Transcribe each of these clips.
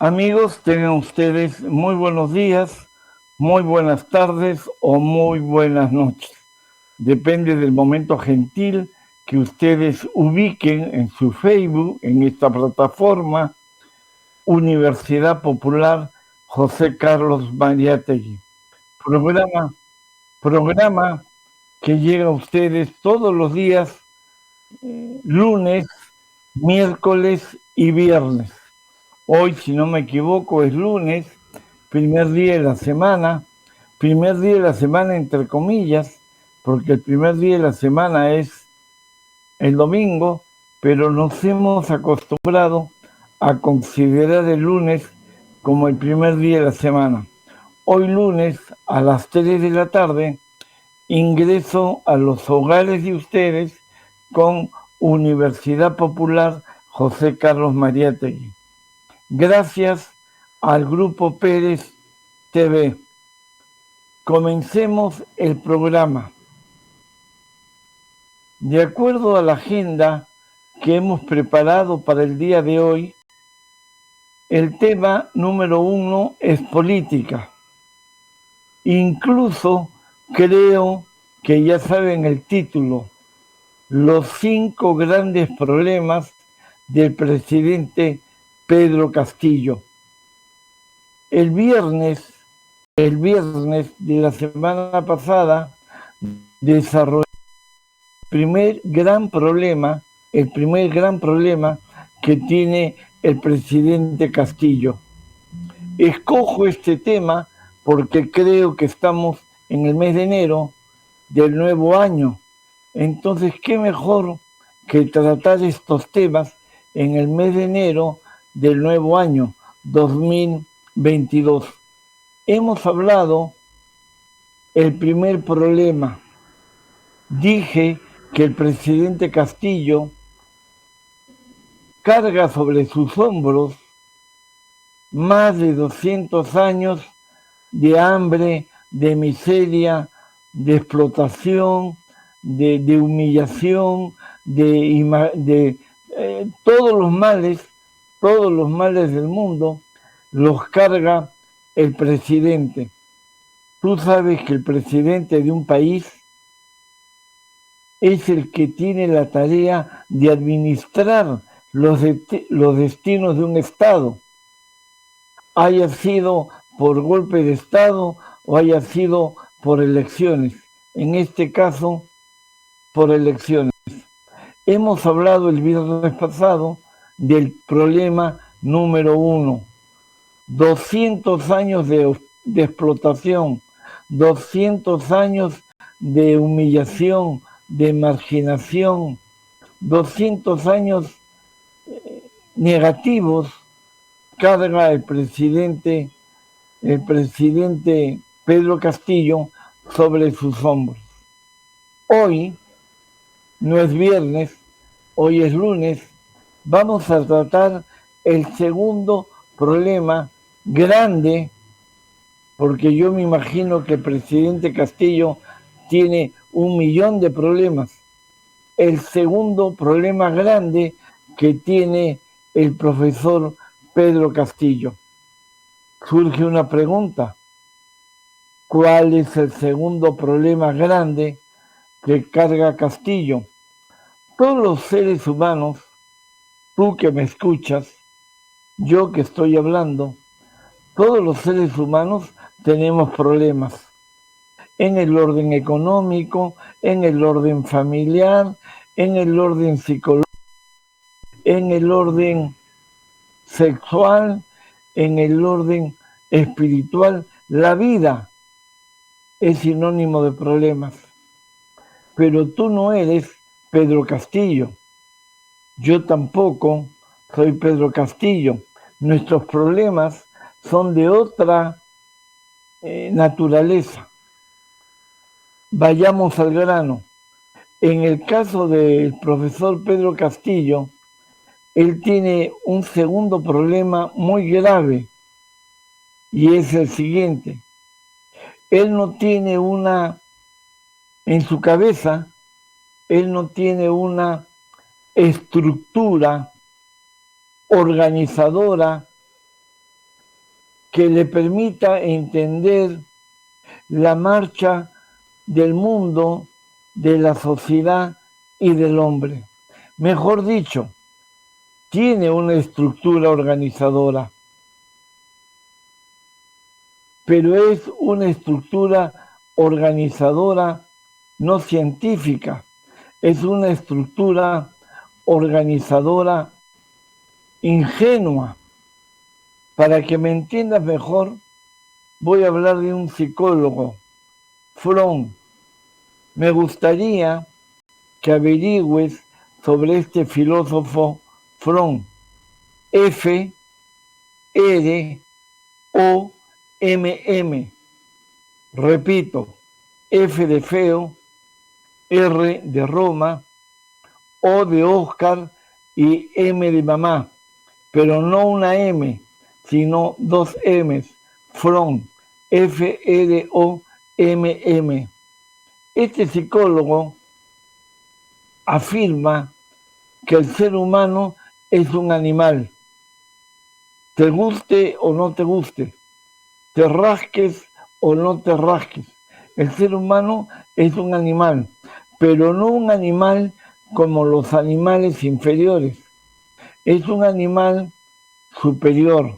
Amigos, tengan ustedes muy buenos días, muy buenas tardes o muy buenas noches. Depende del momento gentil que ustedes ubiquen en su Facebook, en esta plataforma, Universidad Popular José Carlos Mariátegui. Programa que llega a ustedes todos los días, lunes, miércoles y viernes. Hoy, si no me equivoco, es lunes, primer día de la semana entre comillas, porque el primer día de la semana es el domingo, pero nos hemos acostumbrado a considerar el lunes como el primer día de la semana. Hoy lunes a las 3 de la tarde ingreso a los hogares de ustedes con Universidad Popular José Carlos Mariátegui. Gracias al Grupo Pérez TV. Comencemos el programa. De acuerdo a la agenda que hemos preparado para el día de hoy, el tema número 1 es política. Incluso creo que ya saben el título, los 5 grandes problemas del presidente Pedro Castillo. El viernes de la semana pasada desarrolló el primer gran problema que tiene el presidente Castillo. Escojo este tema porque creo que estamos en el mes de enero del nuevo año. Entonces, ¿qué mejor que tratar estos temas en el mes de enero del nuevo año 2022? Hemos hablado el primer problema. Dije que el presidente Castillo carga sobre sus hombros más de 200 años de hambre, de miseria, de explotación, de humillación, de todos los males del mundo los carga el presidente. Tú sabes que el presidente de un país es el que tiene la tarea de administrar los destinos de un Estado, haya sido por golpe de Estado o haya sido por elecciones. En este caso, por elecciones. Hemos hablado el viernes pasado del problema número 1. 200 años de explotación, 200 años de humillación, de marginación, 200 años negativos carga el presidente Pedro Castillo sobre sus hombros. Hoy no es viernes, hoy es lunes, vamos a tratar el segundo problema grande, porque yo me imagino que el presidente Castillo tiene 1.000.000 de problemas. El segundo problema grande que tiene el profesor Pedro Castillo. Surge una pregunta. ¿Cuál es el segundo problema grande que carga Castillo? Todos los seres humanos, tú que me escuchas, yo que estoy hablando, todos los seres humanos tenemos problemas en el orden económico, en el orden familiar, en el orden psicológico, en el orden sexual, en el orden espiritual. La vida es sinónimo de problemas. Pero tú no eres Pedro Castillo. Yo tampoco soy Pedro Castillo. Nuestros problemas son de otra naturaleza. Vayamos al grano. En el caso del profesor Pedro Castillo, él tiene un segundo problema muy grave y es el siguiente. Él no tiene en su cabeza, él no tiene una estructura organizadora que le permita entender la marcha del mundo, de la sociedad y del hombre. Mejor dicho, tiene una estructura organizadora, pero es una estructura organizadora no científica, es una estructura organizadora ingenua. Para que me entiendas mejor, voy a hablar de un psicólogo, Fromm. Me gustaría que averigües sobre este filósofo Fromm. F-R-O-M-M. Repito, F de feo, R de Roma, O de Oscar y M de mamá, pero no una M, sino dos M's. Fromm, F-R-O-M-M. Este psicólogo afirma que el ser humano es un animal, te guste o no te guste, te rasques o no te rasques. El ser humano es un animal, pero no un animal como los animales inferiores. Es un animal superior,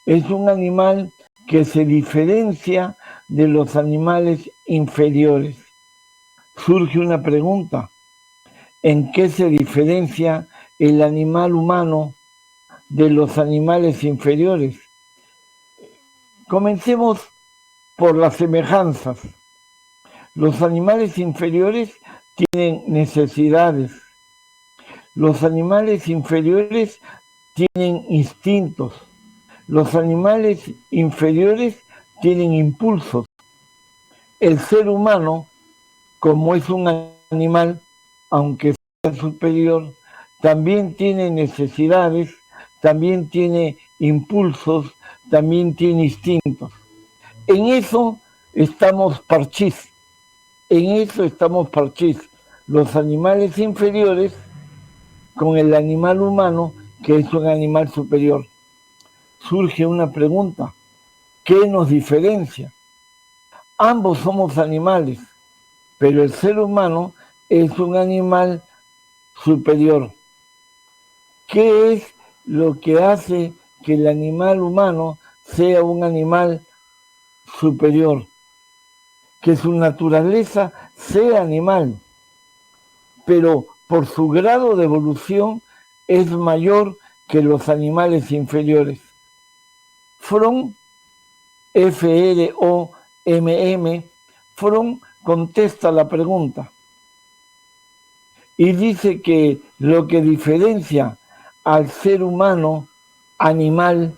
es un animal que se diferencia de los animales inferiores. Surge una pregunta: ¿en qué se diferencia el animal humano de los animales inferiores? Comencemos por las semejanzas. Los animales inferiores tienen necesidades. Los animales inferiores tienen instintos. Los animales inferiores tienen impulsos. El ser humano, como es un animal, aunque sea superior, también tiene necesidades, también tiene impulsos, también tiene instintos. En eso estamos parchís. En eso estamos parchís. Los animales inferiores con el animal humano, que es un animal superior. Surge una pregunta: ¿qué nos diferencia? Ambos somos animales, pero el ser humano es un animal superior. ¿Qué es lo que hace que el animal humano sea un animal superior? Que su naturaleza sea animal, pero por su grado de evolución es mayor que los animales inferiores. Fromm, F-R-O-M-M, Fromm contesta la pregunta y dice que lo que diferencia al ser humano animal,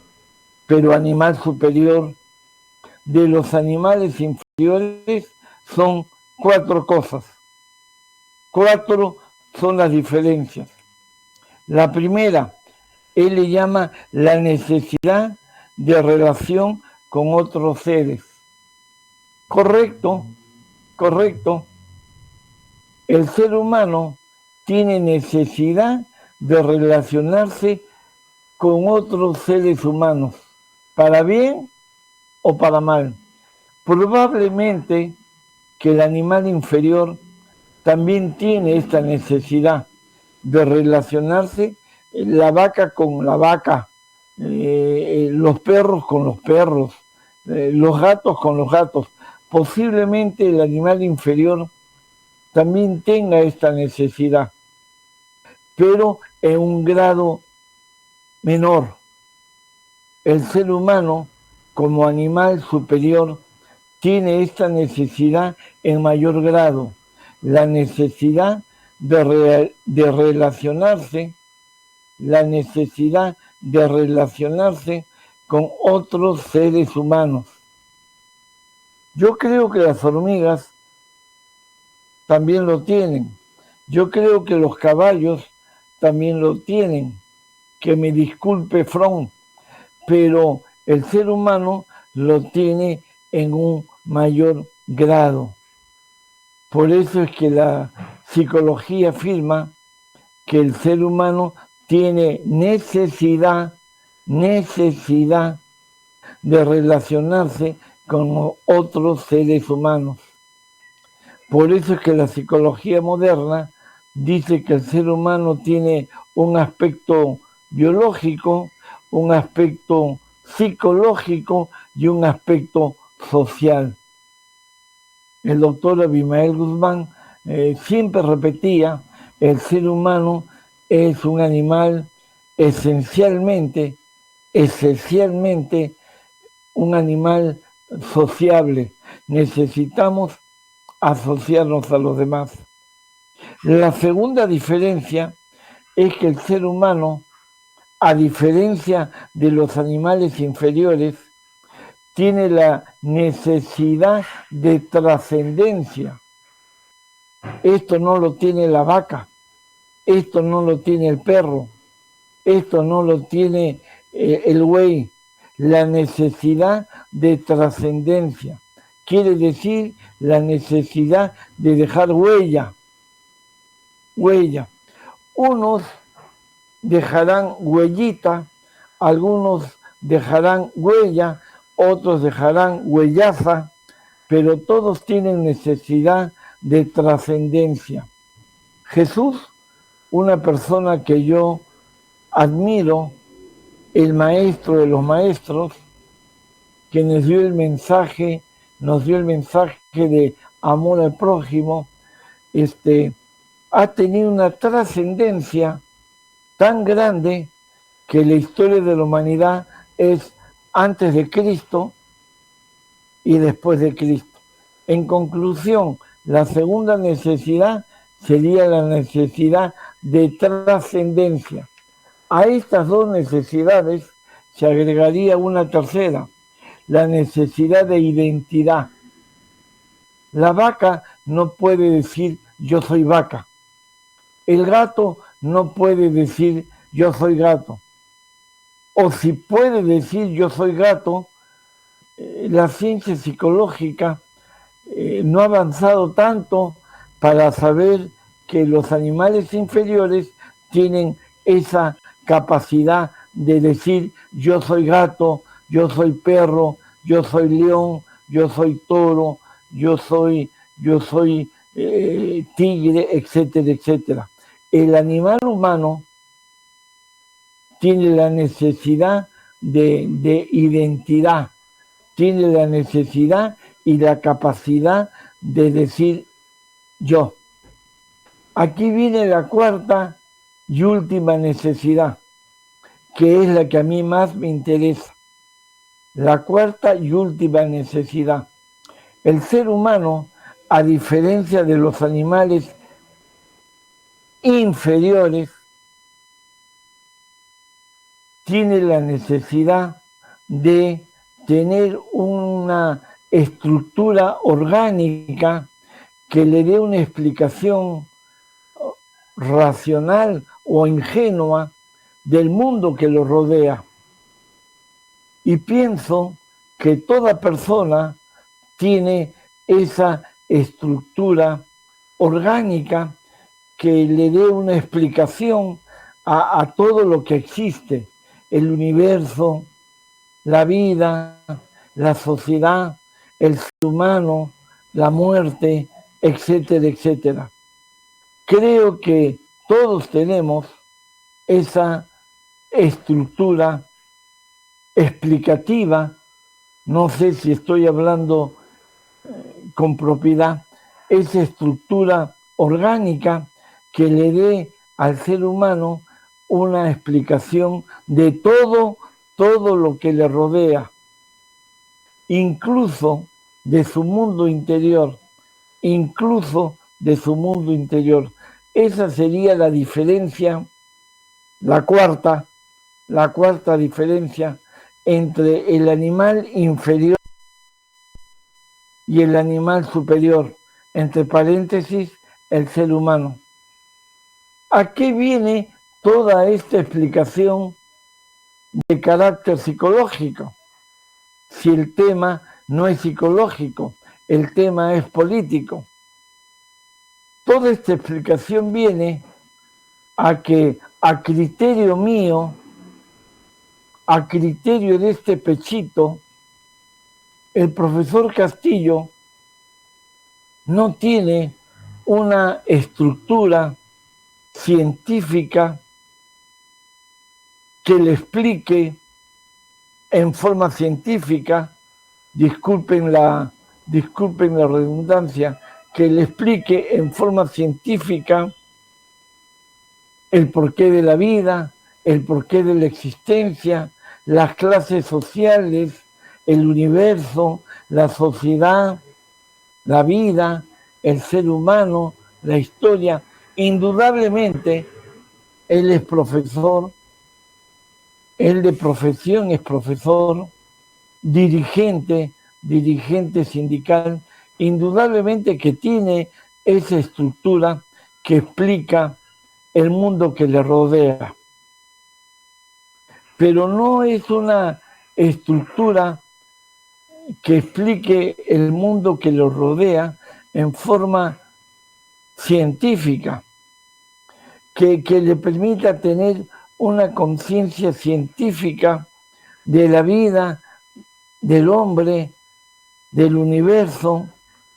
pero animal superior, de los animales inferiores son cuatro cosas. Cuatro son las diferencias. La primera, él le llama la necesidad de relación con otros seres. Correcto, correcto. El ser humano tiene necesidad de relacionarse con otros seres humanos, para bien o para mal. Probablemente que el animal inferior también tiene esta necesidad de relacionarse, la vaca con la vaca, los perros con los perros, los gatos con los gatos. Posiblemente el animal inferior también tenga esta necesidad, pero en un grado menor. El ser humano, como animal superior, tiene esta necesidad en mayor grado, la necesidad de relacionarse, la necesidad de relacionarse con otros seres humanos. Yo creo que las hormigas también lo tienen. Yo creo que los caballos también lo tienen. Que me disculpe Fromm, pero el ser humano lo tiene en un mayor grado. Por eso es que la psicología afirma que el ser humano tiene necesidad de relacionarse con otros seres humanos. Por eso es que la psicología moderna dice que el ser humano tiene un aspecto biológico, un aspecto psicológico y un aspecto social. El doctor Abimael Guzmán siempre repetía, el ser humano es un animal esencialmente un animal sociable. Necesitamos asociarnos a los demás. La segunda diferencia es que el ser humano, a diferencia de los animales inferiores, tiene la necesidad de trascendencia. Esto no lo tiene la vaca, esto no lo tiene el perro, esto no lo tiene el buey. La necesidad de trascendencia quiere decir la necesidad de dejar huella. Unos dejarán huellita, algunos dejarán huella, otros dejarán huellaza, pero todos tienen necesidad de trascendencia. Jesús, una persona que yo admiro, el maestro de los maestros, que nos dio el mensaje de amor al prójimo, ha tenido una trascendencia tan grande que la historia de la humanidad es antes de Cristo y después de Cristo. En conclusión, la segunda necesidad sería la necesidad de trascendencia. A estas dos necesidades se agregaría una tercera, la necesidad de identidad. La vaca no puede decir yo soy vaca. El gato no puede decir yo soy gato. O si puede decir yo soy gato, la ciencia psicológica no ha avanzado tanto para saber que los animales inferiores tienen esa capacidad de decir yo soy gato, yo soy perro, yo soy león, yo soy toro, yo soy tigre, etcétera, etcétera. El animal humano tiene la necesidad de identidad, tiene la necesidad y la capacidad de decir yo. Aquí viene la cuarta y última necesidad, que es la que a mí más me interesa. La cuarta y última necesidad. El ser humano, a diferencia de los animales inferiores, tiene la necesidad de tener una estructura orgánica que le dé una explicación racional o ingenua del mundo que lo rodea. Y pienso que toda persona tiene esa estructura orgánica que le dé una explicación a todo lo que existe, el universo, la vida, la sociedad, el ser humano, la muerte, etcétera, etcétera. Creo que todos tenemos esa estructura explicativa, no sé si estoy hablando con propiedad, esa estructura orgánica que le dé al ser humano una explicación de todo lo que le rodea, incluso de su mundo interior, Esa sería la diferencia, la cuarta diferencia entre el animal inferior y el animal superior, entre paréntesis, el ser humano. ¿A qué viene toda esta explicación de carácter psicológico? Si el tema no es psicológico, el tema es político. Toda esta explicación viene a que, a criterio mío, a criterio de este pechito, el profesor Castillo no tiene una estructura científica que le explique en forma científica, disculpen la redundancia, que le explique en forma científica el porqué de la vida, el porqué de la existencia, las clases sociales, el universo, la sociedad, la vida, el ser humano, la historia. Indudablemente, él es profesor, él de profesión es profesor, dirigente sindical, indudablemente que tiene esa estructura que explica el mundo que le rodea. Pero no es una estructura que explique el mundo que lo rodea en forma científica, que le permita tener una conciencia científica de la vida, del hombre, del universo,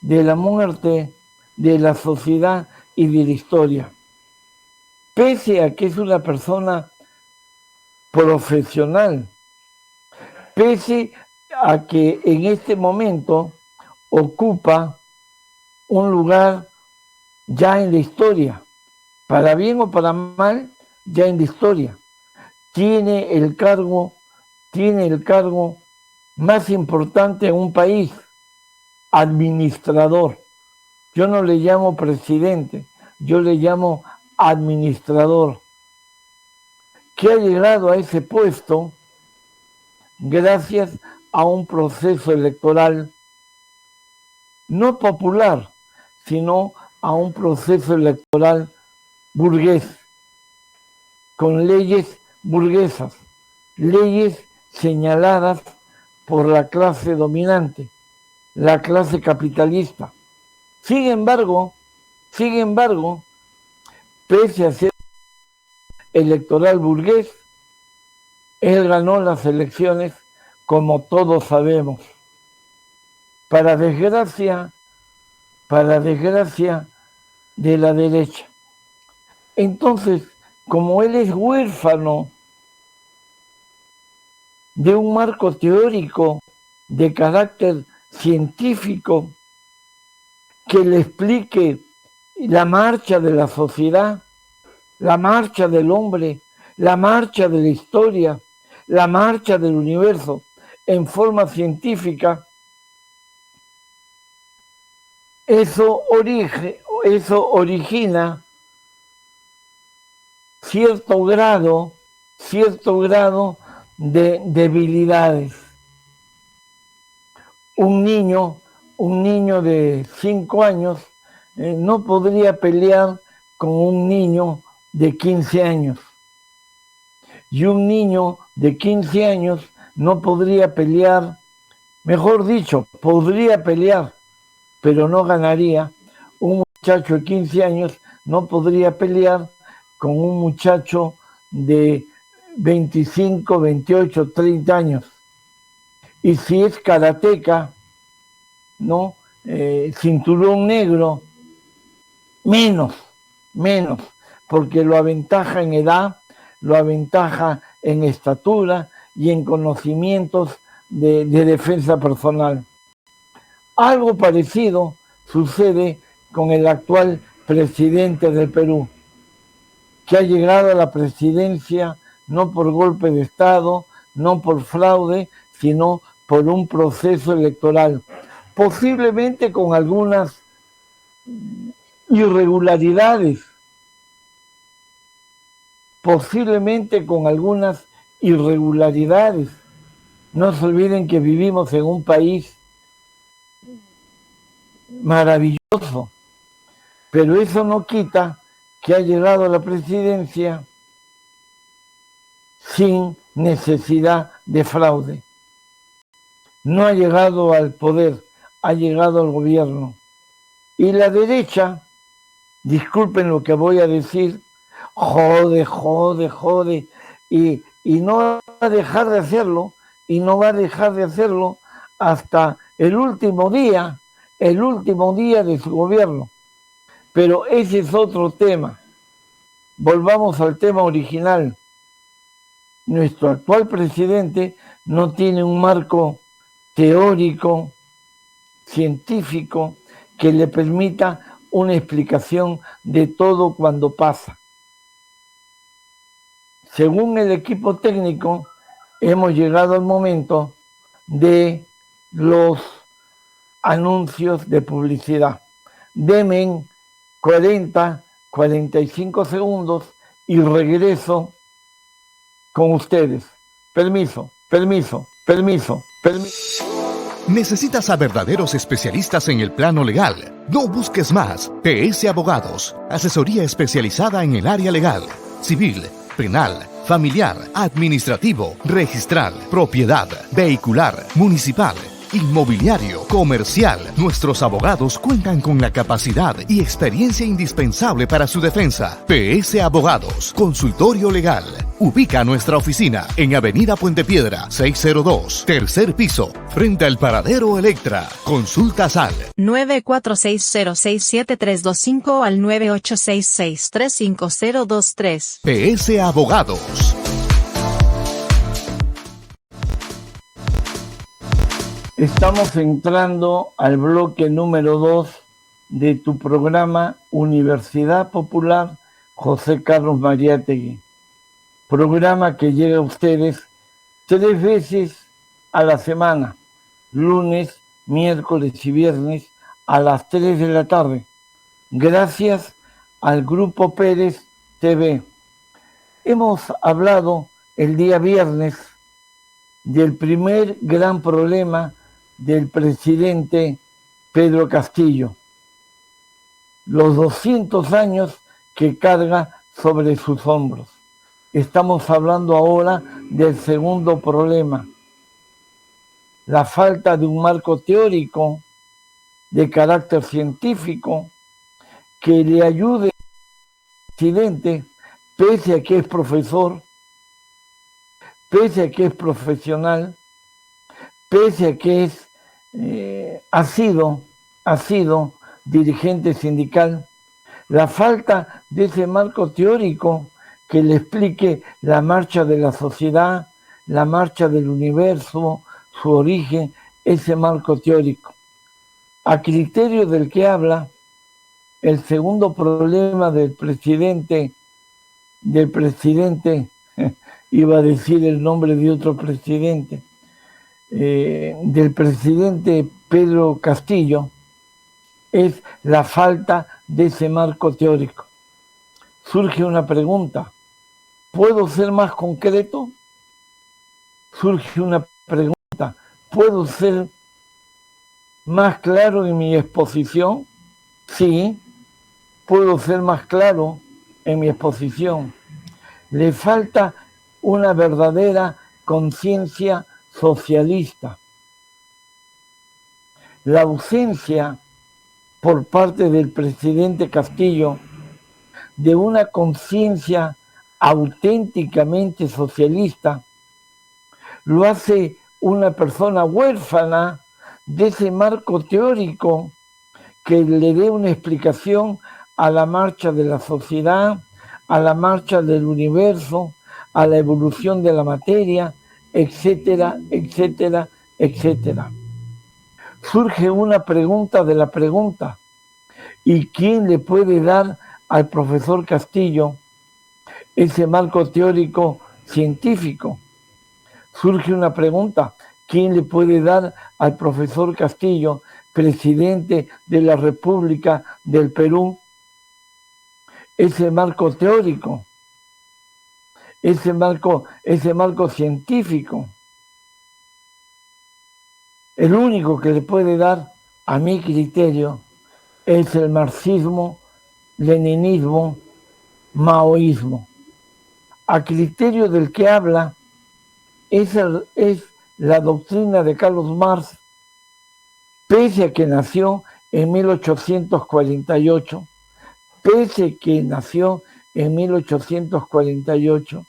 de la muerte, de la sociedad y de la historia. Pese a que es una persona profesional, pese a que en este momento ocupa un lugar ya en la historia, para bien o para mal, ya en la historia. Tiene el cargo más importante en un país, administrador. Yo no le llamo presidente, yo le llamo administrador, que ha llegado a ese puesto gracias a un proceso electoral no popular, sino a un proceso electoral burgués, con leyes burguesas, leyes señaladas por la clase dominante, la clase capitalista. Sin embargo, pese a ser electoral burgués, él ganó las elecciones, como todos sabemos. Para desgracia de la derecha. Entonces, como él es huérfano de un marco teórico de carácter científico que le explique la marcha de la sociedad, la marcha del hombre, la marcha de la historia, la marcha del universo en forma científica, eso origina cierto grado de debilidades. Un niño de 5 años no podría pelear con un niño de 15 años. Y un niño de 15 años no podría pelear, mejor dicho, podría pelear, pero no ganaría. Un muchacho de 15 años no podría pelear con un muchacho de 25, 28, 30 años. Y si es karateca, ¿no? Cinturón negro, menos, porque lo aventaja en edad, lo aventaja en estatura y en conocimientos de defensa personal. Algo parecido sucede con el actual presidente del Perú, que ha llegado a la presidencia no por golpe de Estado, no por fraude, sino por un proceso electoral, posiblemente con algunas irregularidades, No se olviden que vivimos en un país maravilloso, pero eso no quita que ha llegado a la presidencia sin necesidad de fraude. No ha llegado al poder, ha llegado al gobierno. Y la derecha, disculpen lo que voy a decir, jode, y no va a dejar de hacerlo, hasta el último día de su gobierno. Pero ese es otro tema. Volvamos al tema original. Nuestro actual presidente no tiene un marco teórico, científico, que le permita una explicación de todo cuando pasa. Según el equipo técnico, hemos llegado al momento de los anuncios de publicidad. Denme 45 segundos y regreso con ustedes. Permiso. ¿Necesitas a verdaderos especialistas en el plano legal? No busques más. PS Abogados. Asesoría especializada en el área legal, civil, penal, familiar, administrativo, registral, propiedad, vehicular, municipal, inmobiliario, comercial. Nuestros abogados cuentan con la capacidad y experiencia indispensable para su defensa. PS Abogados, consultorio legal. Ubica nuestra oficina en Avenida Puente Piedra, 602, tercer piso, frente al Paradero Electra. Consultas al 946067325 al 98663503. PS Abogados. Estamos entrando al bloque número 2 de tu programa Universidad Popular José Carlos Mariátegui. Programa que llega a ustedes 3 veces a la semana, lunes, miércoles y viernes a las 3 de la tarde, gracias al Grupo Pérez TV. Hemos hablado el día viernes del primer gran problema del presidente Pedro Castillo, los 200 años que carga sobre sus hombros. Estamos hablando ahora del segundo problema, la falta de un marco teórico de carácter científico que le ayude al presidente, pese a que es profesor, pese a que es profesional, pese a que ha sido dirigente sindical, la falta de ese marco teórico que le explique la marcha de la sociedad, la marcha del universo, su origen, ese marco teórico. A criterio del que habla, el segundo problema del presidente, iba a decir el nombre de otro presidente, del presidente Pedro Castillo, es la falta de ese marco teórico. Surge una pregunta, ¿puedo ser más concreto? Surge una pregunta, ¿puedo ser más claro en mi exposición? Sí, puedo ser más claro en mi exposición. Le falta una verdadera conciencia socialista. La ausencia por parte del presidente Castillo de una conciencia auténticamente socialista lo hace una persona huérfana de ese marco teórico que le dé una explicación a la marcha de la sociedad, a la marcha del universo, a la evolución de la materia, etcétera, etcétera, etcétera. Surge una pregunta de la pregunta. ¿Y quién le puede dar al profesor Castillo ese marco teórico científico? Surge una pregunta. ¿Quién le puede dar al profesor Castillo, presidente de la República del Perú, ese marco teórico, ese marco científico? El único que le puede dar, a mi criterio, es el marxismo, leninismo, maoísmo. A criterio del que habla es la doctrina de Carlos Marx, pese a que nació en 1848,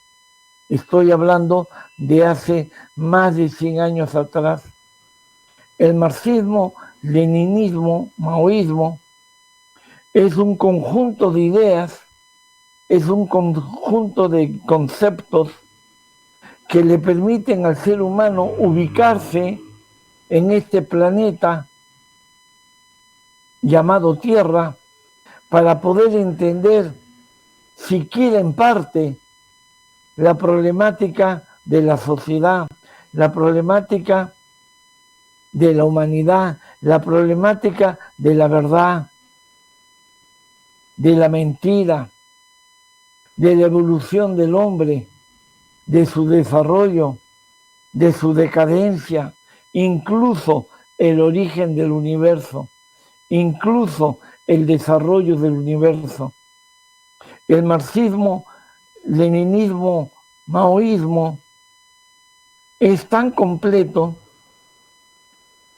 estoy hablando de hace más de 100 años atrás, El marxismo, leninismo, maoísmo es un conjunto de ideas, es un conjunto de conceptos que le permiten al ser humano ubicarse en este planeta llamado Tierra para poder entender, siquiera en parte, la problemática de la sociedad, la problemática de la humanidad, la problemática de la verdad, de la mentira, de la evolución del hombre, de su desarrollo, de su decadencia, incluso el origen del universo, incluso el desarrollo del universo. El marxismo, leninismo, maoísmo es tan completo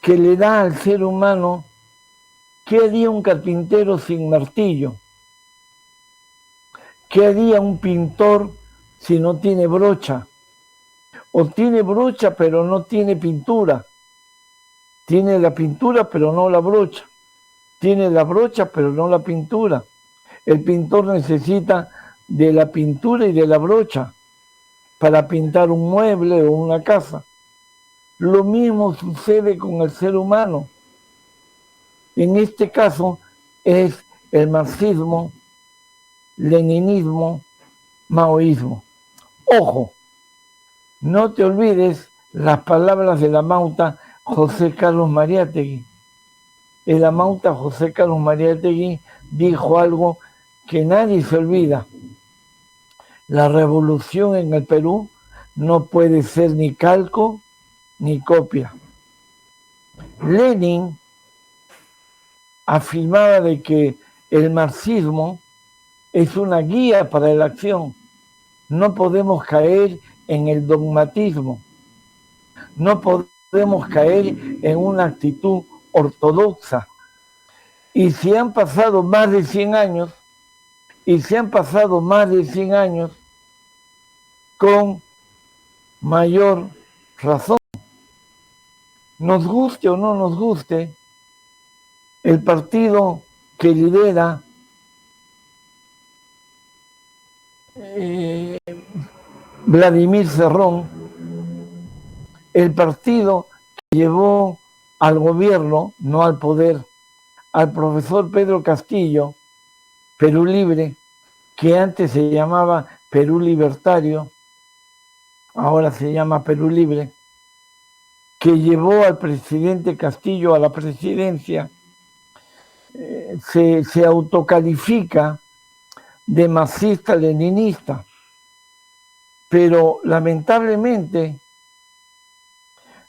que le da al ser humano ¿qué haría un carpintero sin martillo? ¿Qué haría un pintor si no tiene brocha? O tiene brocha pero no tiene pintura. Tiene la pintura pero no la brocha. Tiene la brocha pero no la pintura. El pintor necesita de la pintura y de la brocha para pintar un mueble o una casa. Lo mismo sucede con el ser humano. En este caso es el marxismo, leninismo, maoísmo. Ojo, no te olvides las palabras del amauta José Carlos Mariátegui. El amauta José Carlos Mariátegui dijo algo que nadie se olvida. La revolución en el Perú no puede ser ni calco ni copia. Lenin afirmaba de que el marxismo es una guía para la acción. No podemos caer en el dogmatismo. No podemos caer en una actitud ortodoxa. Y si han pasado más de 100 años, con mayor razón, nos guste o no nos guste, el partido que lidera Vladimir Cerrón, el partido que llevó al gobierno, no al poder, al profesor Pedro Castillo, Perú Libre, que antes se llamaba Perú Libertario, ahora se llama Perú Libre, que llevó al presidente Castillo a la presidencia, se autocalifica de marxista-leninista, pero lamentablemente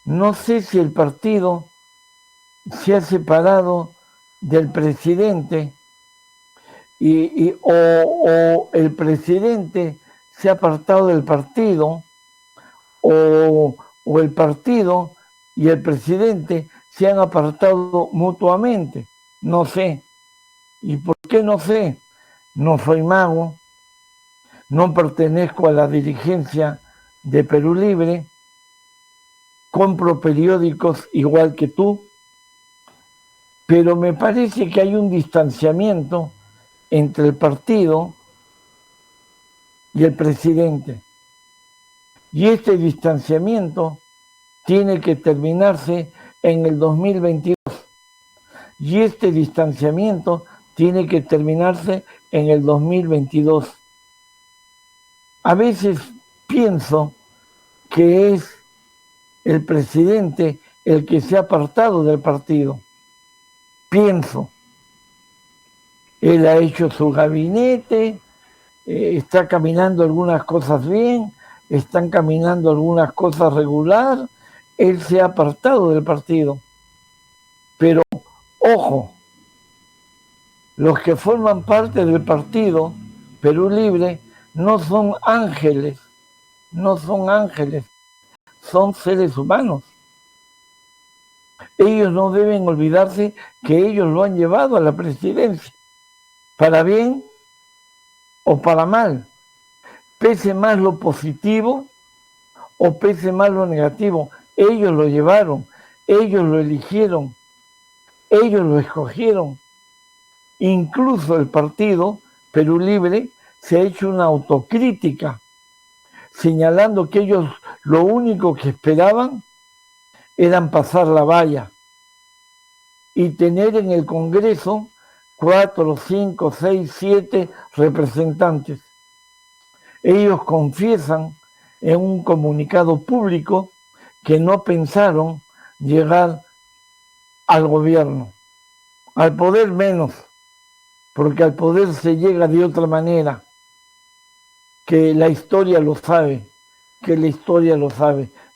no sé si el partido se ha separado del presidente o el presidente se ha apartado del partido o el partido y el presidente se han apartado mutuamente. No sé. ¿Y por qué no sé? No soy mago, no pertenezco a la dirigencia de Perú Libre, compro periódicos igual que tú, pero me parece que hay un distanciamiento entre el partido y el presidente. Y este distanciamiento tiene que terminarse en el 2022. Y este distanciamiento tiene que terminarse en el 2022. A veces pienso que es el presidente el que se ha apartado del partido. Pienso. Él ha hecho su gabinete, está caminando algunas cosas bien, están caminando algunas cosas regular, él se ha apartado del partido. Pero, ojo, los que forman parte del partido Perú Libre no son ángeles, son seres humanos. Ellos no deben olvidarse que ellos lo han llevado a la presidencia, para bien o para mal, pese más lo positivo o pese más lo negativo. Ellos lo llevaron, ellos lo eligieron, ellos lo escogieron. Incluso el partido Perú Libre se ha hecho una autocrítica, señalando que ellos lo único que esperaban eran pasar la valla y tener en el Congreso 4, 5, 6, 7 representantes. Ellos confiesan en un comunicado público que no pensaron llegar al gobierno, al poder menos, porque al poder se llega de otra manera, que la historia lo sabe,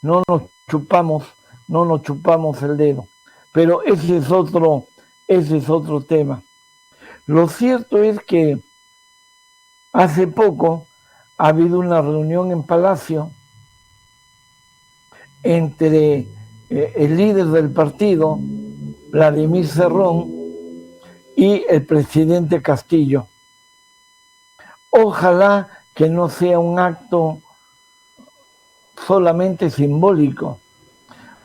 no nos chupamos el dedo, pero ese es otro tema. Lo cierto es que hace poco ha habido una reunión en Palacio entre el líder del partido, Vladimir Cerrón, y el presidente Castillo. Ojalá que no sea un acto solamente simbólico.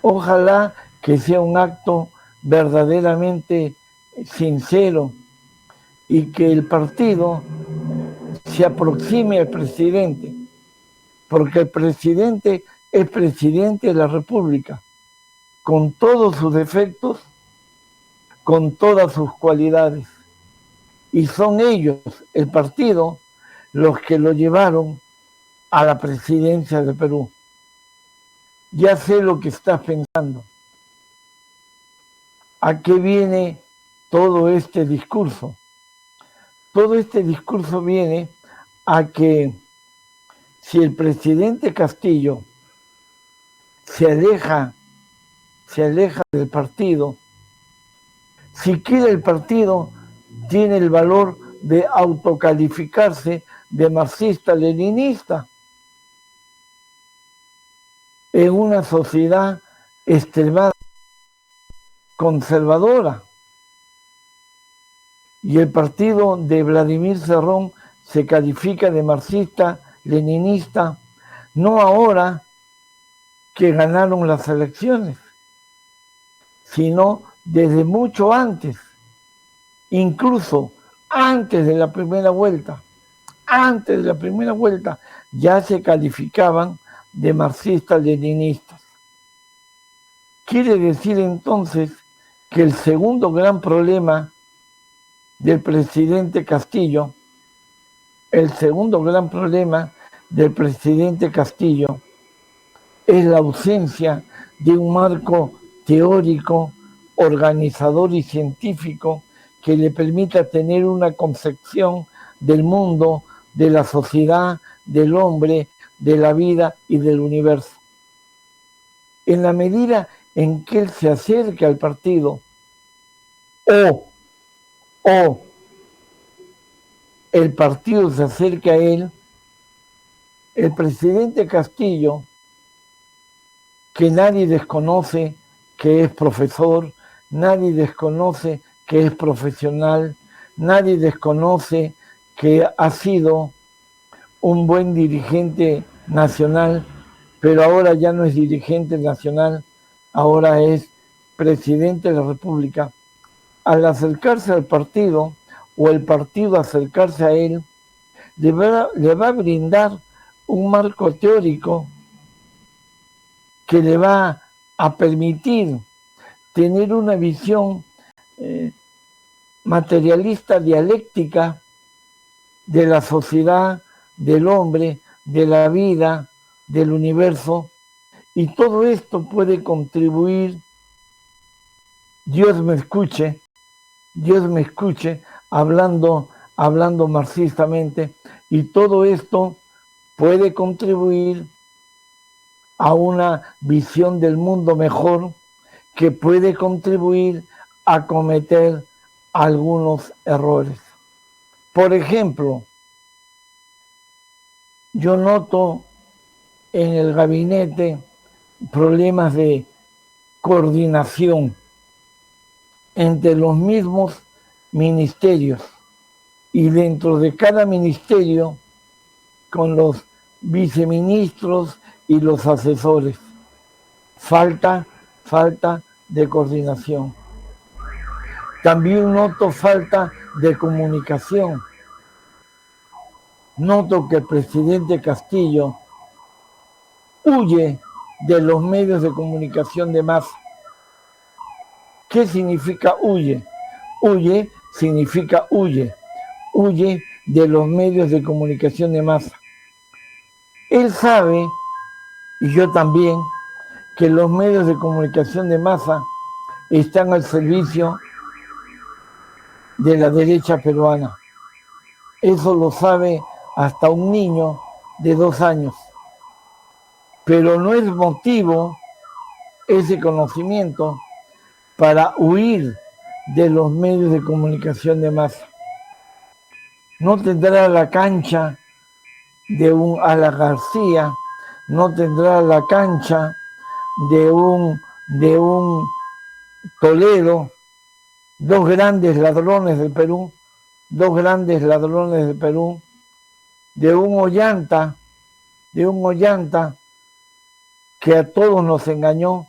Ojalá que sea un acto verdaderamente sincero y que el partido se aproxime al presidente, porque el presidente es presidente de la República, con todos sus defectos, con todas sus cualidades. Y son ellos, el partido, los que lo llevaron a la presidencia de Perú. Ya sé lo que estás pensando. ¿A qué viene todo este discurso? Todo este discurso viene a que si el presidente Castillo se aleja del partido, siquiera el partido tiene el valor de autocalificarse de marxista-leninista en una sociedad extremadamente conservadora. Y el partido de Vladimir Cerrón se califica de marxista-leninista, no ahora que ganaron las elecciones, sino desde mucho antes, incluso antes de la primera vuelta. Antes de la primera vuelta ya se calificaban de marxistas-leninistas. Quiere decir entonces que el segundo gran problema del presidente Castillo, es la ausencia de un marco teórico, organizador y científico que le permita tener una concepción del mundo, de la sociedad, del hombre, de la vida y del universo. En la medida en que él se acerca al partido o el partido se acerca a él, el presidente Castillo, que nadie desconoce que es profesor, nadie desconoce que es profesional, nadie desconoce que ha sido un buen dirigente nacional, pero ahora ya no es dirigente nacional, ahora es presidente de la República. Al acercarse al partido, o el partido acercarse a él, le va a brindar un marco teórico que le va a permitir tener una visión materialista dialéctica de la sociedad, del hombre, de la vida, del universo, y todo esto puede contribuir, Dios me escuche, hablando marxistamente, y todo esto puede contribuir a una visión del mundo mejor, que puede contribuir a cometer algunos errores. Por ejemplo, yo noto en el gabinete problemas de coordinación entre los mismos ministerios y dentro de cada ministerio con los viceministros y los asesores. Falta de coordinación. También noto falta de comunicación. Noto que el presidente Castillo huye de los medios de comunicación de masa. ¿Qué significa huye? Huye significa huye. Huye de los medios de comunicación de masa. Él sabe, y yo también, que los medios de comunicación de masa están al servicio de la derecha peruana. Eso lo sabe hasta un niño de 2 años. Pero no es motivo ese conocimiento para huir de los medios de comunicación de masa. No tendrá la cancha de un Ala García, no tendrá la cancha de un Toledo, dos grandes ladrones del Perú, de un Ollanta que a todos nos engañó,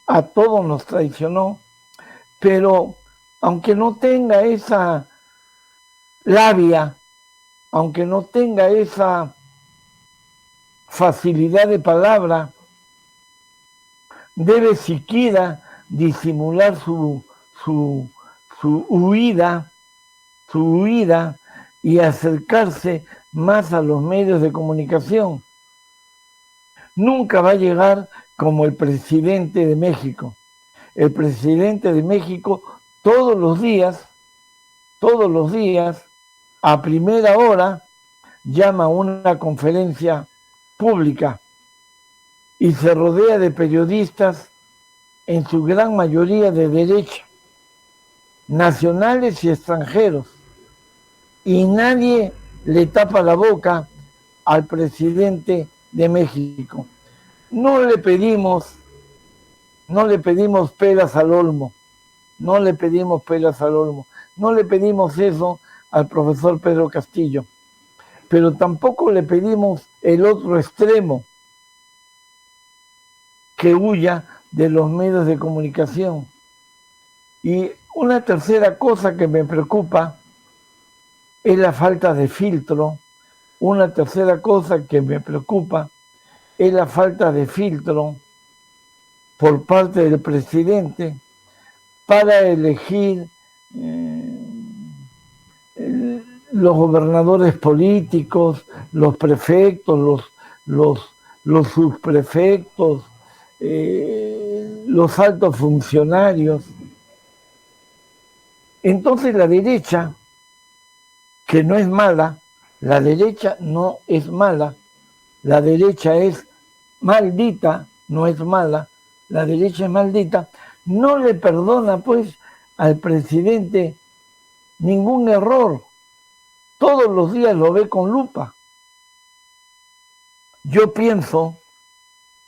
a todos nos traicionó, pero aunque no tenga esa labia, aunque no tenga esa facilidad de palabra, debe siquiera disimular su huida y acercarse más a los medios de comunicación. Nunca va a llegar como el presidente de México. El presidente de México todos los días, a primera hora, llama a una conferencia pública y se rodea de periodistas, en su gran mayoría de derecha, nacionales y extranjeros, y nadie le tapa la boca al presidente de México. No le pedimos peras al olmo, no le pedimos eso al profesor Pedro Castillo, pero tampoco le pedimos el otro extremo, que huya de los medios de comunicación. Y una tercera cosa que me preocupa es la falta de filtro. Por parte del presidente para elegir los gobernadores políticos, los prefectos, los subprefectos, los altos funcionarios. Entonces la derecha, que no es mala, la derecha no es mala, la derecha es maldita, no es mala, la derecha es maldita, no le perdona pues al presidente ningún error, todos los días lo ve con lupa. Yo pienso,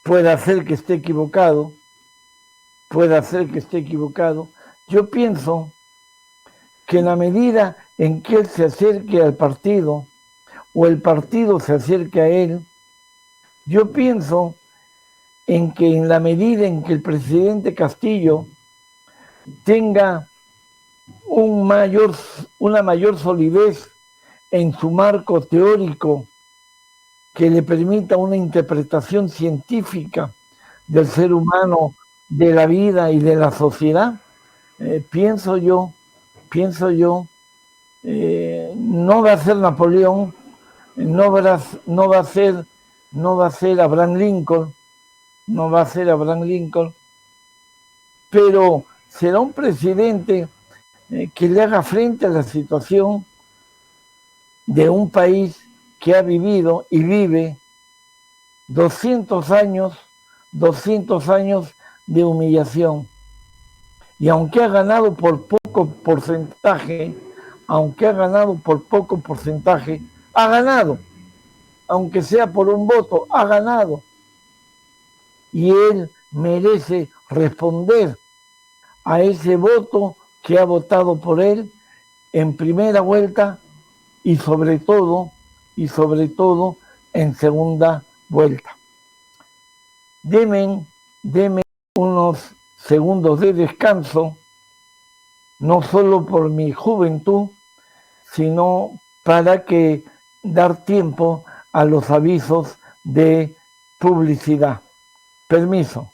puede ser que esté equivocado, yo pienso que en la medida en que él se acerque al partido o el partido se acerque a él, yo pienso en que en la medida en que el presidente Castillo tenga una mayor solidez en su marco teórico que le permita una interpretación científica del ser humano, de la vida y de la sociedad, pienso yo, no va a ser Napoleón, no va a ser Abraham Lincoln, pero será un presidente que le haga frente a la situación de un país que ha vivido y vive 200 años de humillación. Y aunque ha ganado por poco porcentaje, ha ganado, aunque sea por un voto, ha ganado. Y él merece responder a ese voto que ha votado por él en primera vuelta y sobre todo en segunda vuelta. Deme unos segundos de descanso, no solo por mi juventud, sino para que dar tiempo a los avisos de publicidad. Permiso.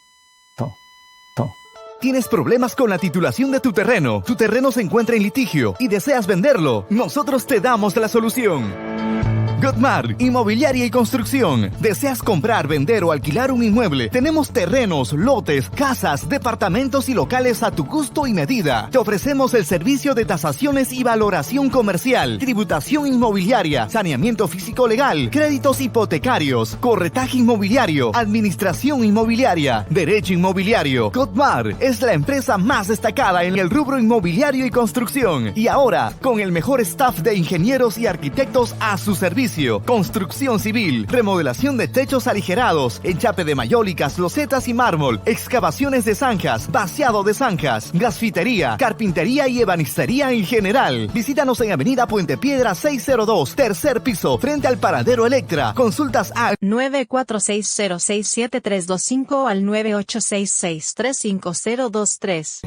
¿Tienes problemas con la titulación de tu terreno? Tu terreno se encuentra en litigio y deseas venderlo. Nosotros te damos la solución. Godmar, Inmobiliaria y Construcción. ¿Deseas comprar, vender o alquilar un inmueble? Tenemos terrenos, lotes, casas, departamentos y locales a tu gusto y medida. Te ofrecemos el servicio de tasaciones y valoración comercial, tributación inmobiliaria, saneamiento físico legal, créditos hipotecarios, corretaje inmobiliario, administración inmobiliaria, derecho inmobiliario. Godmar es la empresa más destacada en el rubro inmobiliario y construcción. Y ahora, con el mejor staff de ingenieros y arquitectos a su servicio. Construcción civil, remodelación de techos aligerados, enchape de mayólicas, losetas y mármol, excavaciones de zanjas, vaciado de zanjas, gasfitería, carpintería y ebanistería en general. Visítanos en Avenida Puente Piedra 602, tercer piso, frente al Paradero Electra. Consultas al 946067325 al 9866350023.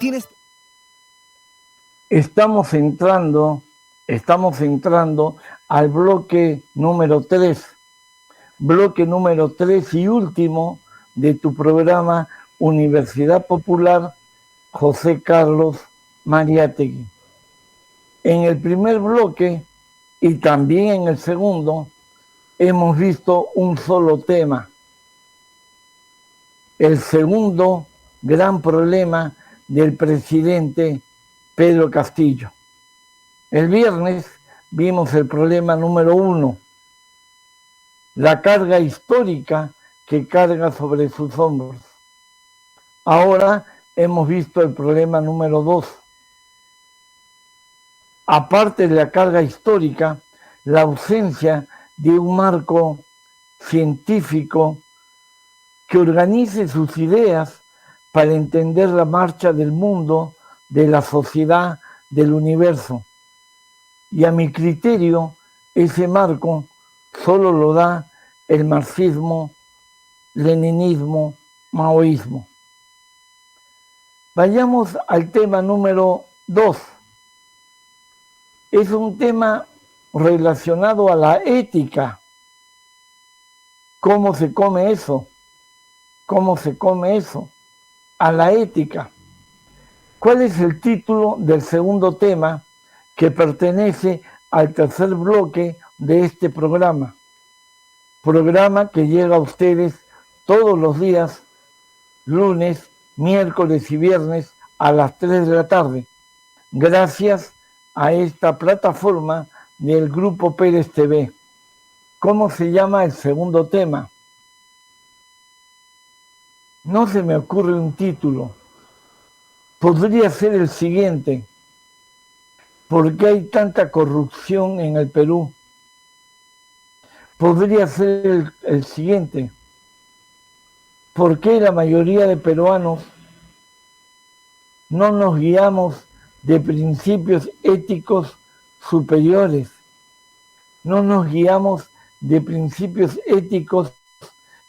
¿Tienes? Estamos entrando al bloque número 3 y último de tu programa Universidad Popular José Carlos Mariátegui. En el primer bloque y también en el segundo hemos visto un solo tema. El segundo gran problema del presidente Pedro Castillo. El viernes vimos el problema número 1, la carga histórica que carga sobre sus hombros. Ahora hemos visto el problema número 2. Aparte de la carga histórica, la ausencia de un marco científico que organice sus ideas para entender la marcha del mundo, de la sociedad, del universo. Y a mi criterio, ese marco solo lo da el marxismo, leninismo, maoísmo. Vayamos al tema número 2. Es un tema relacionado a la ética. ¿Cómo se come eso? ¿Cómo se come eso? A la ética. ¿Cuál es el título del segundo tema que pertenece al tercer bloque de este programa? Programa que llega a ustedes todos los días, lunes, miércoles y viernes a las 3 de la tarde, gracias a esta plataforma del Grupo Pérez TV. ¿Cómo se llama el segundo tema? No se me ocurre un título. Podría ser el siguiente: ¿por qué hay tanta corrupción en el Perú? Podría ser el siguiente: ¿por qué la mayoría de peruanos no nos guiamos de principios éticos superiores? No nos guiamos de principios éticos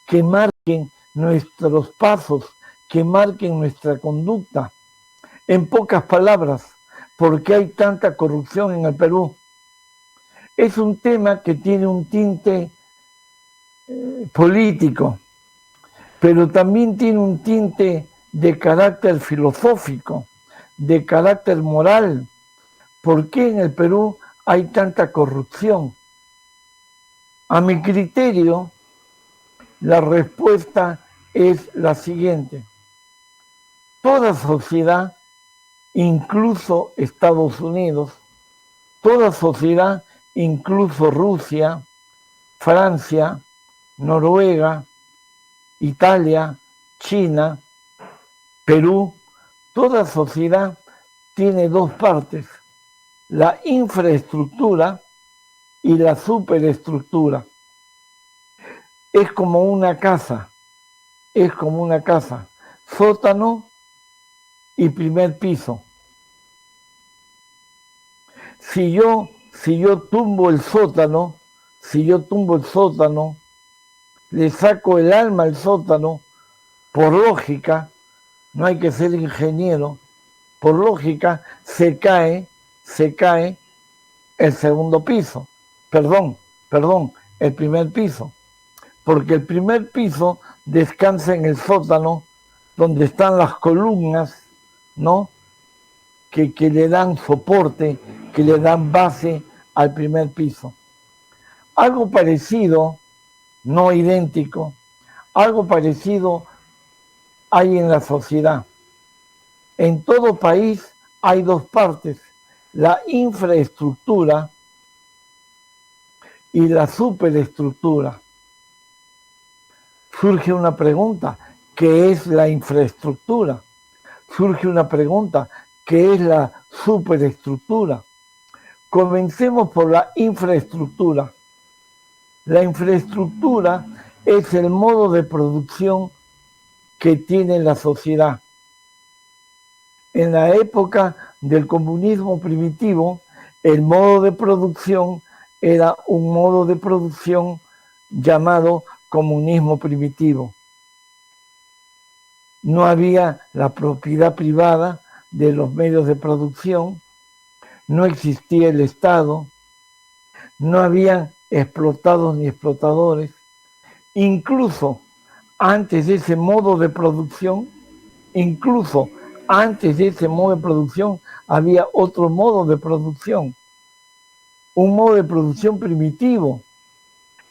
que marquen nuestros pasos, que marquen nuestra conducta. En pocas palabras, ¿por qué hay tanta corrupción en el Perú? Es un tema que tiene un tinte político, pero también tiene un tinte de carácter filosófico, de carácter moral. ¿Por qué en el Perú hay tanta corrupción? A mi criterio, la respuesta es la siguiente. Toda sociedad, incluso Estados Unidos, toda sociedad, incluso Rusia, Francia, Noruega, Italia, China, Perú, toda sociedad tiene dos partes: la infraestructura y la superestructura. Es como una casa, sótano y primer piso. Si yo tumbo el sótano, le saco el alma al sótano, por lógica, no hay que ser ingeniero, por lógica se cae el segundo piso, perdón, el primer piso, porque el primer piso descansa en el sótano donde están las columnas, ¿no? Que le dan soporte, que le dan base al primer piso. Algo parecido, no idéntico, algo parecido hay en la sociedad. En todo país hay dos partes, la infraestructura y la superestructura. Surge una pregunta, ¿qué es la infraestructura? Surge una pregunta, ¿qué es la superestructura? Comencemos por la infraestructura. La infraestructura es el modo de producción que tiene la sociedad. En la época del comunismo primitivo, el modo de producción era un modo de producción llamado comunismo primitivo. No había la propiedad privada de los medios de producción, no existía el Estado, no habían explotados ni explotadores. Incluso antes de ese modo de producción, había otro modo de producción, un modo de producción primitivo.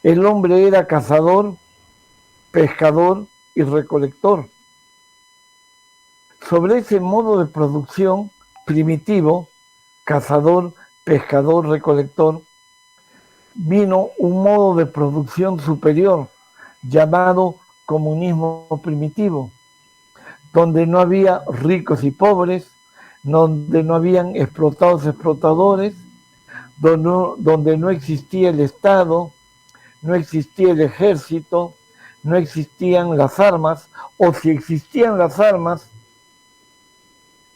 El hombre era cazador, pescador y recolector. Sobre ese modo de producción primitivo, cazador, pescador, recolector, vino un modo de producción superior llamado comunismo primitivo, donde no había ricos y pobres, donde no habían explotados y explotadores, donde no existía el Estado, no existía el ejército, no existían las armas, o si existían las armas,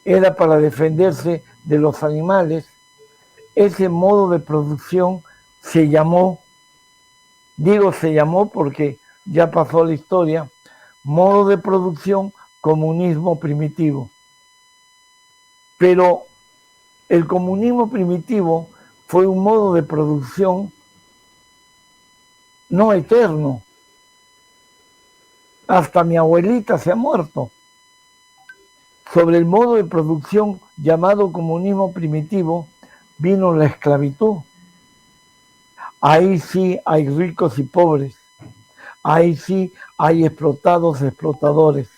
era para defenderse de los animales. Ese modo de producción se llamó porque ya pasó la historia, modo de producción comunismo primitivo. Pero el comunismo primitivo fue un modo de producción no eterno. Hasta mi abuelita se ha muerto. Sobre el modo de producción llamado comunismo primitivo vino la esclavitud. Ahí sí hay ricos y pobres. Ahí sí hay explotados y explotadores.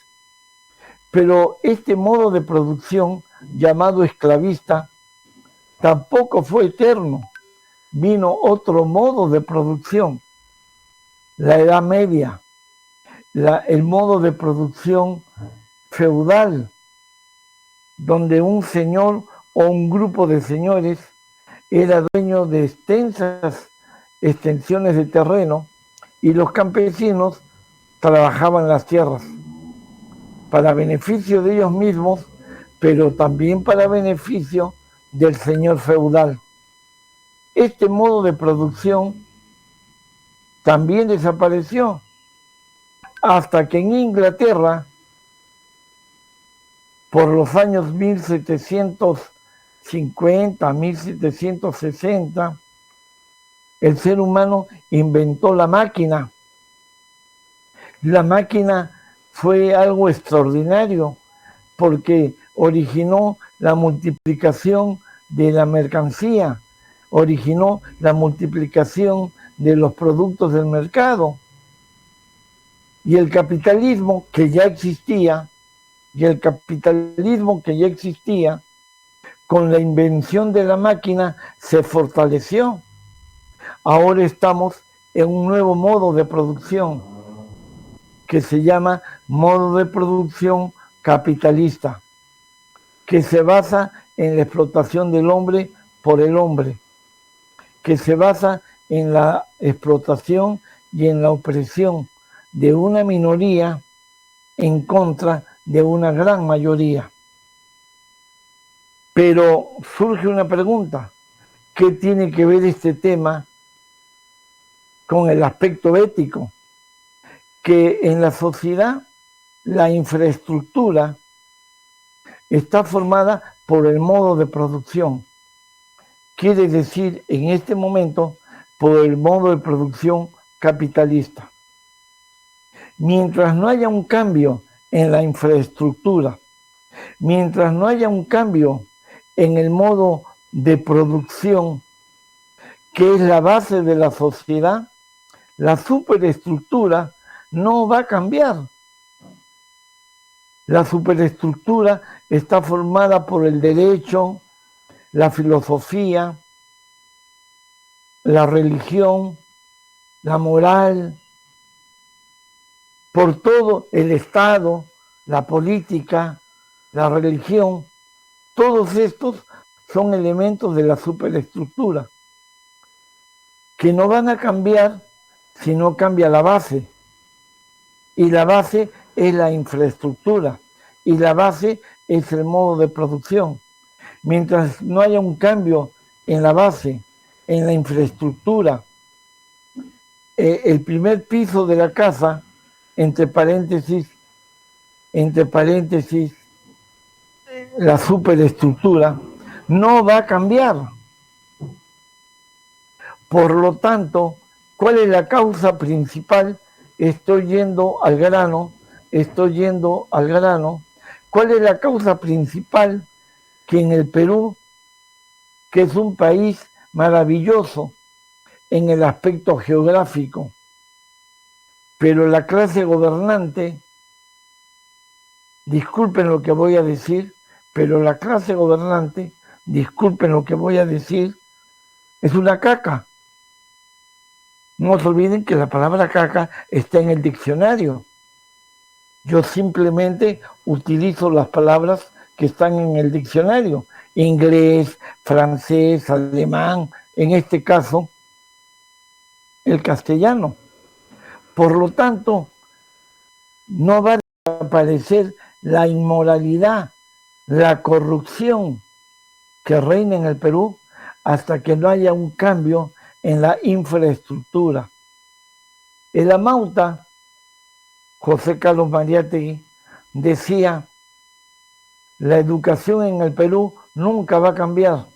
Pero este modo de producción llamado esclavista tampoco fue eterno. Vino otro modo de producción, la Edad Media, el modo de producción feudal, donde un señor o un grupo de señores era dueño de extensas extensiones de terreno y los campesinos trabajaban las tierras para beneficio de ellos mismos, pero también para beneficio del señor feudal. Este modo de producción también desapareció hasta que en Inglaterra, por los años 1750, 1760, el ser humano inventó la máquina. La máquina fue algo extraordinario porque originó la multiplicación de la mercancía, originó la multiplicación de los productos del mercado. Y el capitalismo que ya existía, con la invención de la máquina se fortaleció. Ahora estamos en un nuevo modo de producción que se llama modo de producción capitalista, que se basa en la explotación del hombre por el hombre, que se basa en la explotación y en la opresión de una minoría en contra de una gran mayoría. Pero surge una pregunta, ¿qué tiene que ver este tema con el aspecto ético? que en la sociedad la infraestructura está formada por el modo de producción. Quiere decir, en este momento, por el modo de producción capitalista. Mientras no haya un cambio en la infraestructura, mientras no haya un cambio en el modo de producción, que es la base de la sociedad, la superestructura no va a cambiar. La superestructura está formada por el derecho, la filosofía, la religión, la moral, por todo el Estado, la política, la religión. Todos estos son elementos de la superestructura que no van a cambiar si no cambia la base. Y la base es la infraestructura. Y la base es el modo de producción. Mientras no haya un cambio en la base, en la infraestructura, el primer piso de la casa, entre paréntesis, la superestructura, no va a cambiar. Por lo tanto, ¿cuál es la causa principal? Estoy yendo al grano. ¿Cuál es la causa principal? Que en el Perú, que es un país maravilloso en el aspecto geográfico, pero la clase gobernante, disculpen lo que voy a decir, pero la clase gobernante, disculpen lo que voy a decir, es una caca. No se olviden que la palabra caca está en el diccionario. Yo simplemente utilizo las palabras que están en el diccionario. Inglés, francés, alemán, en este caso, el castellano. Por lo tanto, no va a desaparecer la inmoralidad, la corrupción que reina en el Perú hasta que no haya un cambio en la infraestructura. El Amauta, José Carlos Mariátegui, decía: la educación en el Perú nunca va a cambiar,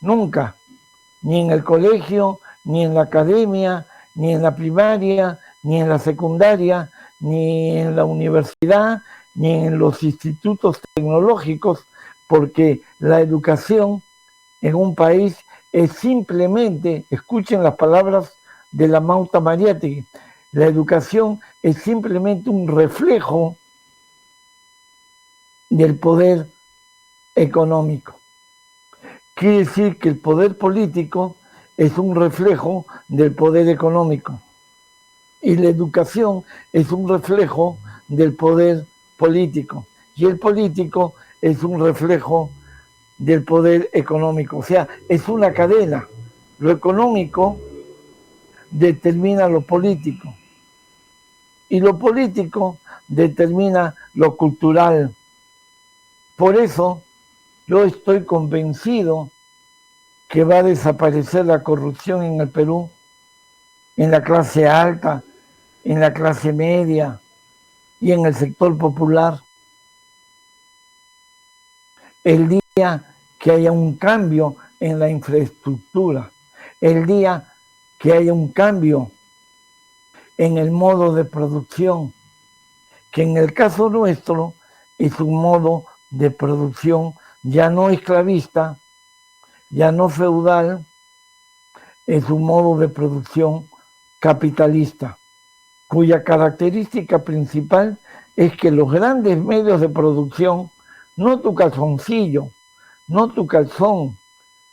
nunca, ni en el colegio, ni en la academia, ni en la primaria, ni en la secundaria, ni en la universidad, ni en los institutos tecnológicos, porque la educación en un país es simplemente, escuchen las palabras de la Amauta Mariátegui, la educación es simplemente un reflejo del poder económico. Quiere decir que el poder político es un reflejo del poder económico y la educación es un reflejo del poder político y el político es un reflejo del poder económico. O sea, es una cadena. Lo económico determina lo político y lo político determina lo cultural. Por eso yo estoy convencido que va a desaparecer la corrupción en el Perú, en la clase alta, en la clase media y en el sector popular. El día que haya un cambio en la infraestructura, el día que haya un cambio en el modo de producción, que en el caso nuestro es un modo de producción ya no esclavista, ya no feudal, es un modo de producción capitalista, cuya característica principal es que los grandes medios de producción, no tu calzoncillo, no tu calzón,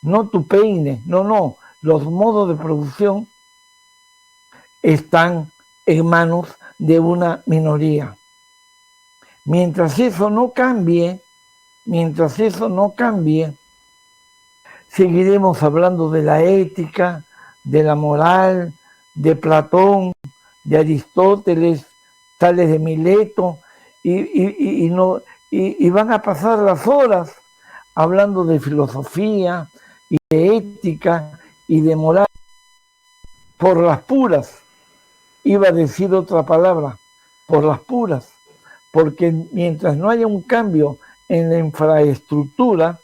no tu peine, no, los modos de producción están en manos de una minoría. Mientras eso no cambie, seguiremos hablando de la ética, de la moral, de Platón, de Aristóteles, Tales de Mileto, y van a pasar las horas hablando de filosofía y de ética y de moral por las puras. iba a decir otra palabra, por las puras, porque mientras no haya un cambio en la infraestructura,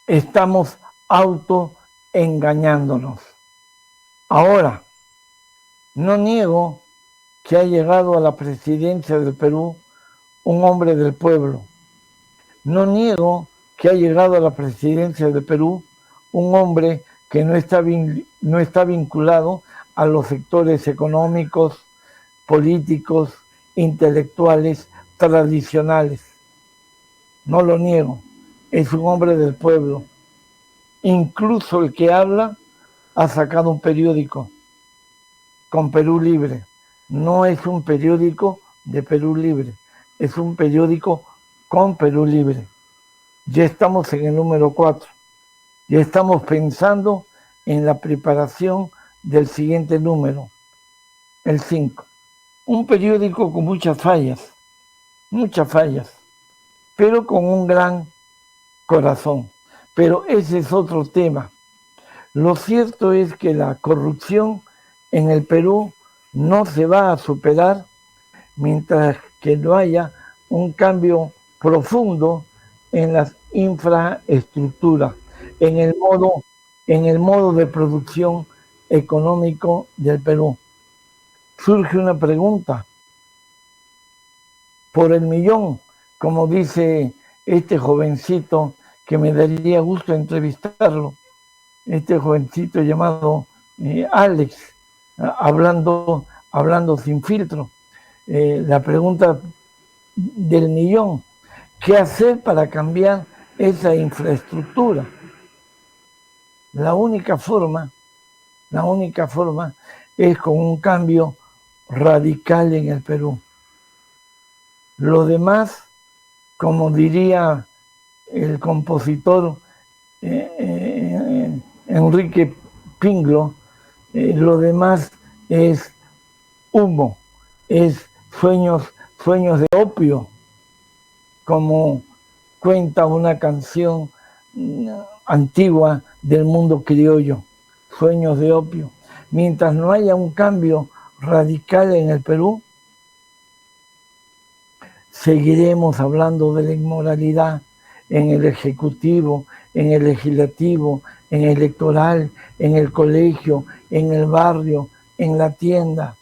estamos autoengañándonos. Ahora, no niego que ha llegado a la presidencia del Perú un hombre del pueblo. No niego que ha llegado a la presidencia del Perú un hombre que no está vinculado a los sectores económicos, políticos, intelectuales, tradicionales. No lo niego, es un hombre del pueblo. Incluso el que habla ha sacado un periódico con Perú Libre. No es un periódico de Perú Libre, es un periódico con Perú Libre. Ya estamos en el número 4. Ya estamos pensando en la preparación del siguiente número, el 5. Un periódico con muchas fallas, pero con un gran corazón. Pero ese es otro tema. Lo cierto es que la corrupción en el Perú no se va a superar mientras que no haya un cambio profundo en las infraestructuras, en el modo de producción económico del Perú. Surge una pregunta, por el millón, como dice este jovencito que me daría gusto entrevistarlo, este jovencito llamado Alex, hablando sin filtro. La pregunta del millón, ¿qué hacer para cambiar esa infraestructura? La única forma es con un cambio radical en el Perú. Lo demás, como diría el compositor Enrique Pinglo, lo demás es humo, es sueños de opio, como cuenta una canción antigua del mundo criollo, sueños de opio. Mientras no haya un cambio radical en el Perú, seguiremos hablando de la inmoralidad en el Ejecutivo, en el Legislativo, en el Electoral, en el colegio, en el barrio, en la tienda.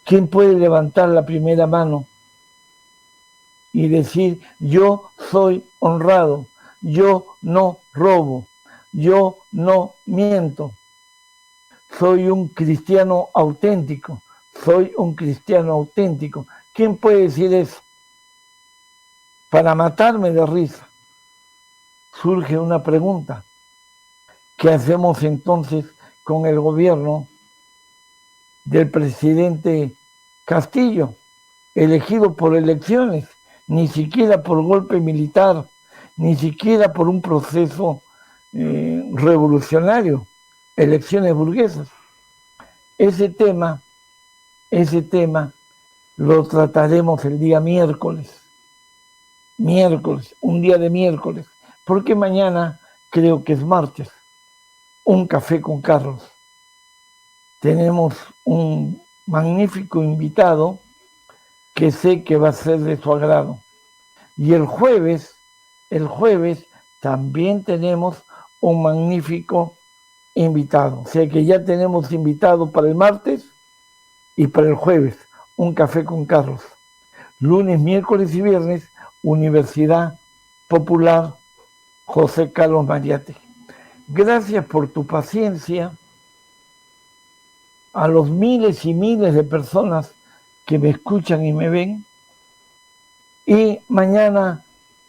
¿Quién puede levantar la primera mano y decir, yo soy honrado, yo no robo, yo no miento, soy un cristiano auténtico, soy un cristiano auténtico? ¿Quién puede decir eso? Para matarme de risa. Surge una pregunta. ¿Qué hacemos entonces con el gobierno del presidente Castillo, elegido por elecciones, ni siquiera por golpe militar, ni siquiera por un proceso revolucionario, elecciones burguesas? Ese tema lo trataremos el día miércoles, un día de miércoles, porque mañana creo que es martes, un café con Carlos. Tenemos un magnífico invitado que sé que va a ser de su agrado. Y el jueves también tenemos un magnífico invitado. O sea que ya tenemos invitado para el martes y para el jueves, un café con Carlos. Lunes, miércoles y viernes, Universidad Popular José Carlos Mariátegui. Gracias por tu paciencia. A los miles y miles de personas que me escuchan y me ven. Y mañana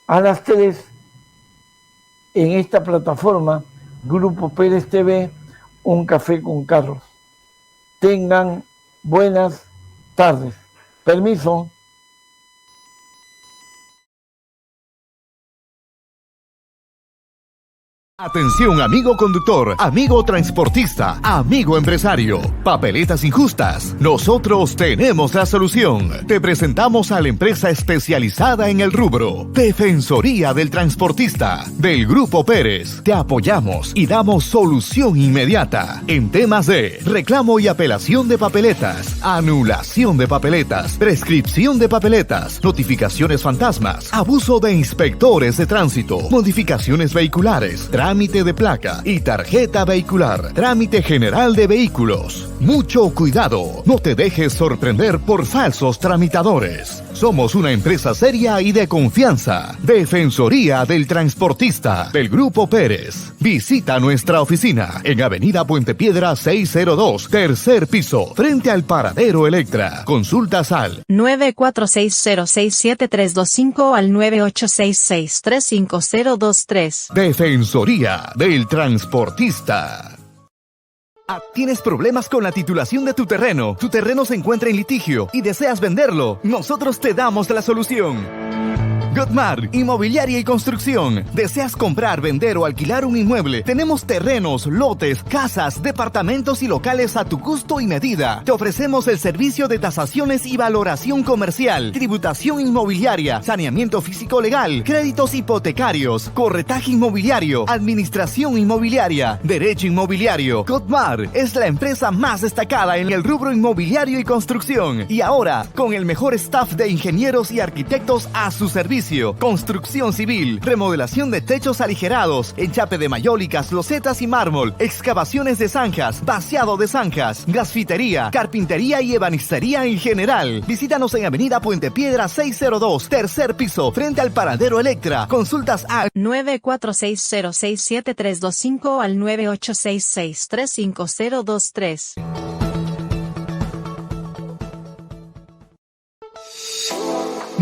a las 3 en esta plataforma, Grupo Pérez TV, un café con Carlos. Tengan buenas tardes. Permiso. Atención amigo conductor, amigo transportista, amigo empresario. Papeletas injustas. Nosotros tenemos la solución. Te presentamos a la empresa especializada en el rubro. Defensoría del Transportista, del Grupo Pérez. Te apoyamos y damos solución inmediata en temas de reclamo y apelación de papeletas, anulación de papeletas, prescripción de papeletas, notificaciones fantasmas, abuso de inspectores de tránsito, modificaciones vehiculares, trámite de placa y tarjeta vehicular, trámite general de vehículos. Mucho cuidado, no te dejes sorprender por falsos tramitadores. Somos una empresa seria y de confianza. Defensoría del Transportista, del Grupo Pérez. Visita nuestra oficina en Avenida Puente Piedra 602, tercer piso, frente al Paradero Electra. Consultas al 946067325 al 9866-35023. Defensoría del Transportista. ¿Tienes problemas con la titulación de tu terreno? Tu terreno se encuentra en litigio y deseas venderlo. Nosotros te damos la solución. Godmar, Inmobiliaria y Construcción. ¿Deseas comprar, vender o alquilar un inmueble? Tenemos terrenos, lotes, casas, departamentos y locales a tu gusto y medida. Te ofrecemos el servicio de tasaciones y valoración comercial, tributación inmobiliaria, saneamiento físico legal, créditos hipotecarios, corretaje inmobiliario, administración inmobiliaria, derecho inmobiliario. Godmar es la empresa más destacada en el rubro inmobiliario y construcción. Y ahora, con el mejor staff de ingenieros y arquitectos a su servicio. Construcción civil, remodelación de techos aligerados, enchape de mayólicas, losetas y mármol, excavaciones de zanjas, vaciado de zanjas, grafitería, carpintería y ebanistería en general. Visítanos en Avenida Puente Piedra 602, tercer piso, frente al Paradero Electra. Consultas al 946067325 al 9866-35023.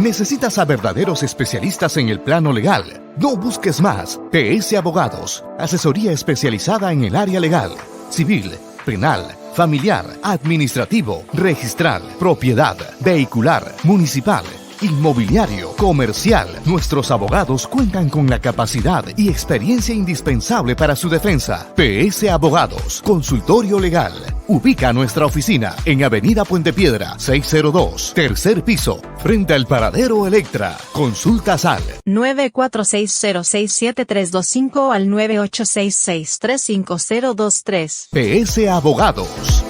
¿Necesitas a verdaderos especialistas en el plano legal? No busques más. PS Abogados. Asesoría especializada en el área legal, civil, penal, familiar, administrativo, registral, propiedad, vehicular, municipal, inmobiliario, comercial. Nuestros abogados cuentan con la capacidad y experiencia indispensable para su defensa. PS Abogados, consultorio legal. Ubica nuestra oficina en Avenida Puente Piedra 602, tercer piso, frente al Paradero Electra. Consultas al 946067325 al 9866-35023. PS Abogados.